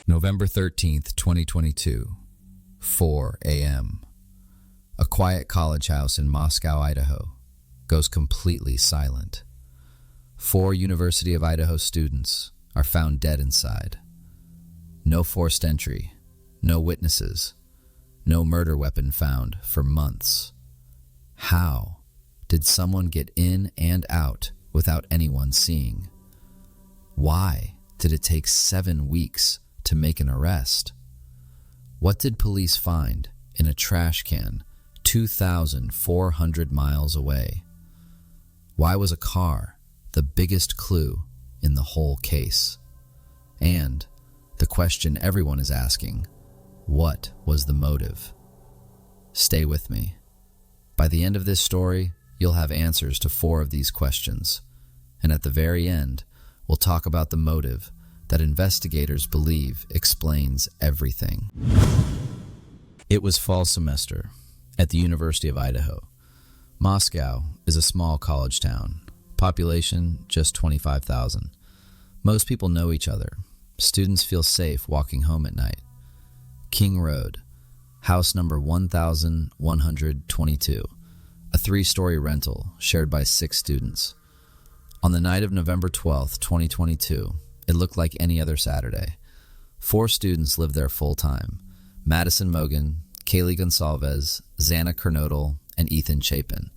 November 13th, 2022, 4 a.m. A quiet college house in Moscow, Idaho, goes completely silent. 4 University of Idaho students are found dead inside. No forced entry, no witnesses, no murder weapon found for months. How did someone get in and out without anyone seeing? Why did it take 7 weeks to make an arrest? What did police find in a trash can 2,400 miles away? Why was a car the biggest clue in the whole case? And the question everyone is asking, what was the motive? Stay with me. By the end of this story, you'll have answers to 4 of these questions. And at the very end, we'll talk about the motive that investigators believe explains everything. It was fall semester at the University of Idaho. Moscow is a small college town, population just 25,000. Most people know each other. Students feel safe walking home at night. King Road, house number 1122, a 3-story rental shared by 6 students. On the night of November 12th, 2022, it looked like any other Saturday. 4 students lived there full-time: Madison Mogan, Kaylee Gonsalves, Xana Kernodle, and Ethan Chapin.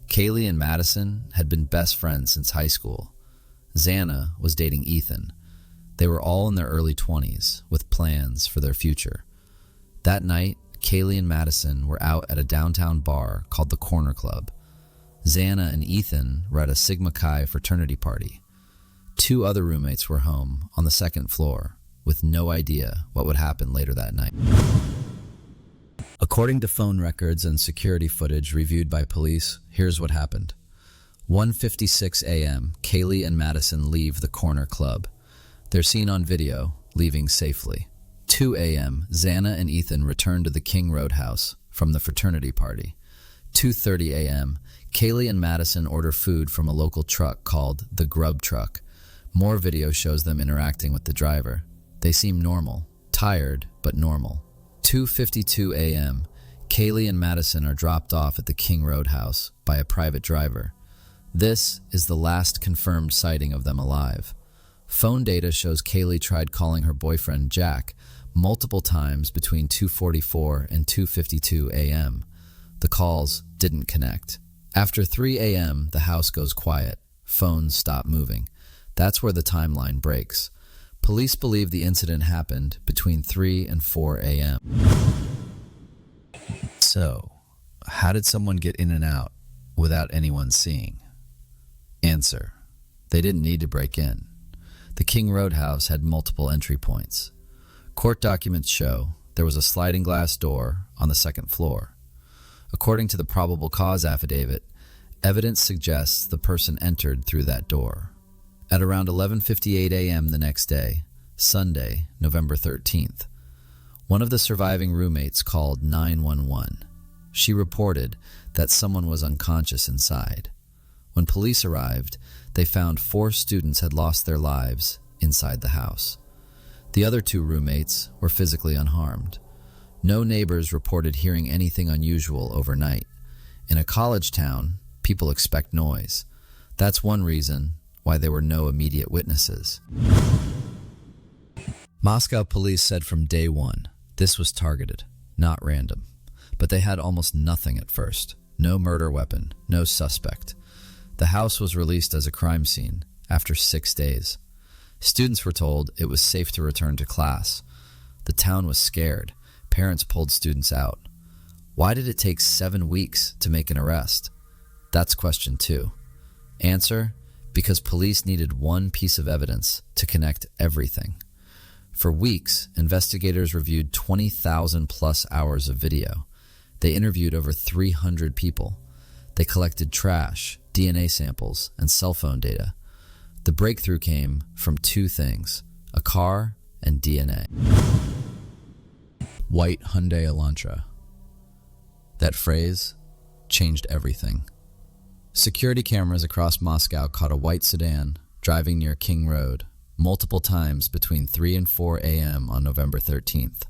Kaylee and Madison had been best friends since high school. Xana was dating Ethan. They were all in their early 20s, with plans for their future. That night, Kaylee and Madison were out at a downtown bar called the Corner Club. Xana and Ethan were at a Sigma Chi fraternity party. 2 other roommates were home on the 2nd floor, with no idea what would happen later that night. According to phone records and security footage reviewed by police, here's what happened. 1:56 a.m., Kaylee and Madison leave the Corner Club. They're seen on video, leaving safely. 2 a.m., Xana and Ethan return to the King Road house from the fraternity party. 2:30 a.m., Kaylee and Madison order food from a local truck called the Grub Truck. More video shows them interacting with the driver. They seem normal, tired, but normal. 2:52 a.m., Kaylee and Madison are dropped off at the King Road house by a private driver. This is the last confirmed sighting of them alive. Phone data shows Kaylee tried calling her boyfriend Jack multiple times between 2:44 and 2:52 a.m. The calls didn't connect. After 3 a.m., the house goes quiet. Phones stop moving. That's where the timeline breaks. Police believe the incident happened between 3 and 4 a.m. So, how did someone get in and out without anyone seeing? Answer: they didn't need to break in. The King Road house had multiple entry points. Court documents show there was a sliding glass door on the 2nd floor. According to the probable cause affidavit, evidence suggests the person entered through that door. At around 11:58 a.m. the next day, Sunday, November 13th, one of the surviving roommates called 911. She reported that someone was unconscious inside. When police arrived, they found 4 students had lost their lives inside the house. The other 2 roommates were physically unharmed. No neighbors reported hearing anything unusual overnight. In a college town, people expect noise. That's one reason why there were no immediate witnesses. Moscow police said from day one, this was targeted, not random. But they had almost nothing at first. No murder weapon, no suspect. The house was released as a crime scene after 6 days. Students were told it was safe to return to class. The town was scared. Parents pulled students out. Why did it take 7 weeks to make an arrest? That's question 2. Answer: because police needed one piece of evidence to connect everything. For weeks, investigators reviewed 20,000 plus hours of video. They interviewed over 300 people. They collected trash, DNA samples, and cell phone data. The breakthrough came from 2 things: a car and DNA. White Hyundai Elantra. That phrase changed everything. Security cameras across Moscow caught a white sedan driving near King Road, multiple times between 3 and 4 a.m. on November 13th.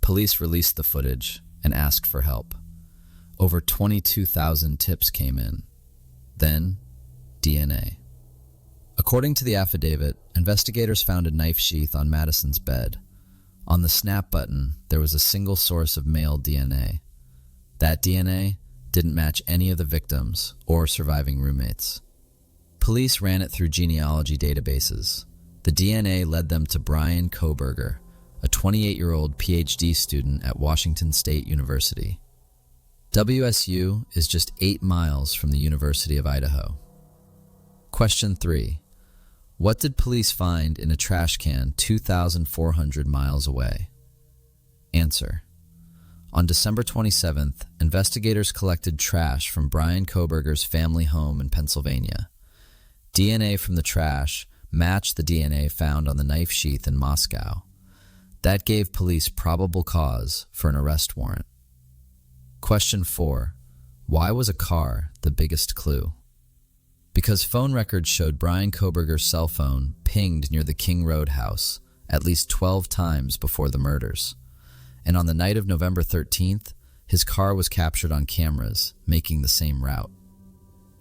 Police released the footage and asked for help. Over 22,000 tips came in. Then, DNA. According to the affidavit, investigators found a knife sheath on Madison's bed. On the snap button, there was a single source of male DNA. That DNA didn't match any of the victims or surviving roommates. Police ran it through genealogy databases. The DNA led them to Bryan Kohberger, a 28-year-old PhD student at Washington State University. WSU is just 8 miles from the University of Idaho. Question 3. What did police find in a trash can 2,400 miles away? Answer. On December 27th, investigators collected trash from Bryan Kohberger's family home in Pennsylvania. DNA from the trash matched the DNA found on the knife sheath in Moscow. That gave police probable cause for an arrest warrant. Question 4. Why was a car the biggest clue? Because phone records showed Bryan Kohberger's cell phone pinged near the King Road house at least 12 times before the murders. And on the night of November 13th, his car was captured on cameras, making the same route.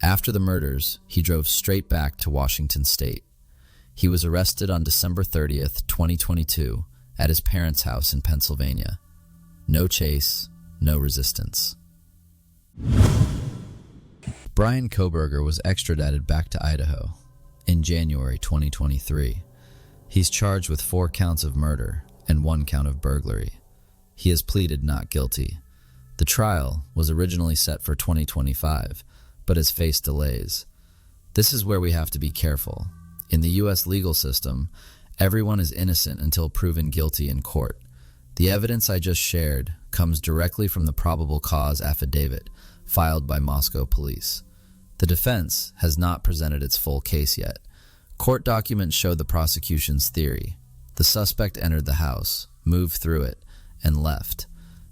After the murders, he drove straight back to Washington State. He was arrested on December 30th, 2022, at his parents' house in Pennsylvania. No chase, no resistance. Bryan Kohberger was extradited back to Idaho in January 2023. He's charged with 4 counts of murder and 1 count of burglary. He has pleaded not guilty. The trial was originally set for 2025, but has faced delays. This is where we have to be careful. In the U.S. legal system, everyone is innocent until proven guilty in court. The evidence I just shared comes directly from the probable cause affidavit filed by Moscow police. The defense has not presented its full case yet. Court documents show the prosecution's theory. The suspect entered the house, moved through it, and left.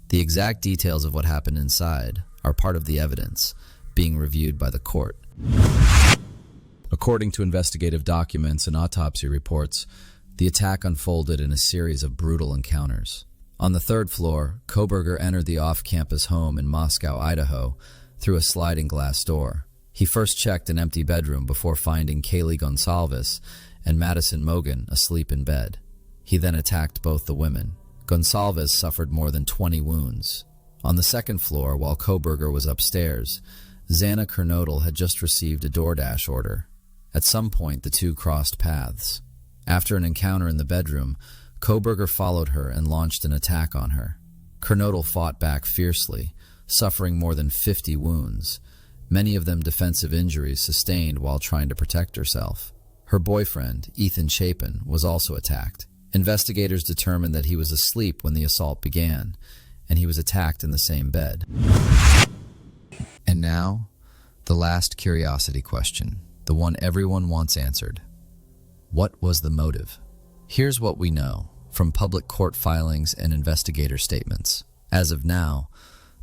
The exact details of what happened inside are part of the evidence being reviewed by the court. According to investigative documents and autopsy reports, the attack unfolded in a series of brutal encounters. On the 3rd floor, Kohberger entered the off-campus home in Moscow, Idaho, through a sliding glass door. He first checked an empty bedroom before finding Kaylee Gonsalves and Madison Mogen asleep in bed. He then attacked both the women. Gonsalves suffered more than 20 wounds. On the 2nd floor, while Kohberger was upstairs, Xana Kernodle had just received a DoorDash order. At some point, the two crossed paths. After an encounter in the bedroom, Kohberger followed her and launched an attack on her. Kernodle fought back fiercely, suffering more than 50 wounds, many of them defensive injuries sustained while trying to protect herself. Her boyfriend, Ethan Chapin, was also attacked. Investigators determined that he was asleep when the assault began, and he was attacked in the same bed. And now, the last curiosity question, the one everyone wants answered. What was the motive? Here's what we know from public court filings and investigator statements. As of now,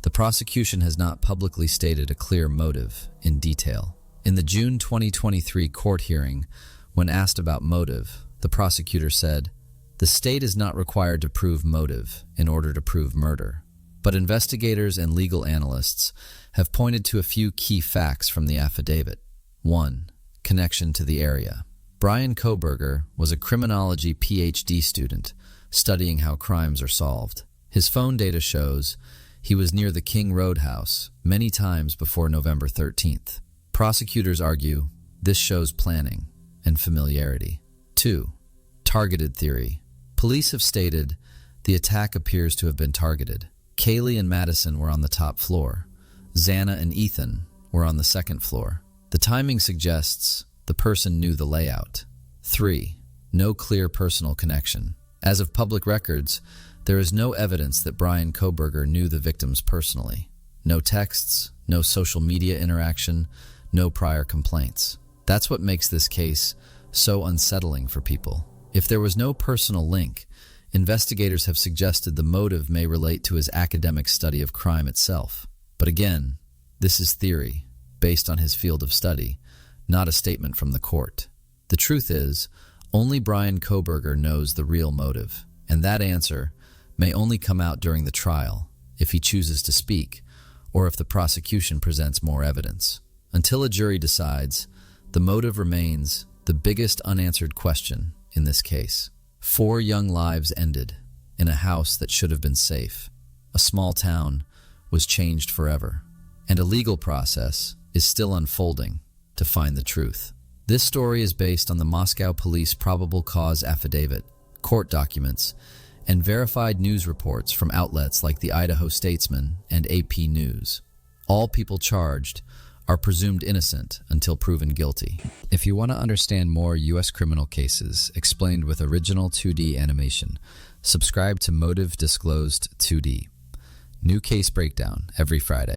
the prosecution has not publicly stated a clear motive in detail. In the June 2023 court hearing, when asked about motive, the prosecutor said, "The state is not required to prove motive in order to prove murder." But investigators and legal analysts have pointed to a few key facts from the affidavit. 1. Connection to the area. Bryan Kohberger was a criminology PhD student studying how crimes are solved. His phone data shows he was near the King Road house many times before November 13th. Prosecutors argue this shows planning and familiarity. 2. Targeted theory. Police have stated the attack appears to have been targeted. Kaylee and Madison were on the top floor. Xana and Ethan were on the 2nd floor. The timing suggests the person knew the layout. 3. No clear personal connection. As of public records, there is no evidence that Bryan Kohberger knew the victims personally. No texts, no social media interaction, no prior complaints. That's what makes this case so unsettling for people. If there was no personal link, investigators have suggested the motive may relate to his academic study of crime itself. But again, this is theory, based on his field of study, not a statement from the court. The truth is, Only Bryan Kohberger knows the real motive, and that answer may only come out during the trial if he chooses to speak or if the prosecution presents more evidence. Until a jury decides, the motive remains the biggest unanswered question in this case. 4 young lives ended in a house that should have been safe. A small town was changed forever, and a legal process is still unfolding to find the truth. This story is based on the Moscow Police Probable Cause Affidavit, court documents, and verified news reports from outlets like the Idaho Statesman and AP News. All people charged are presumed innocent until proven guilty. If you want to understand more U.S. criminal cases explained with original 2D animation, subscribe to Motive Disclosed 2D. New case breakdown every Friday.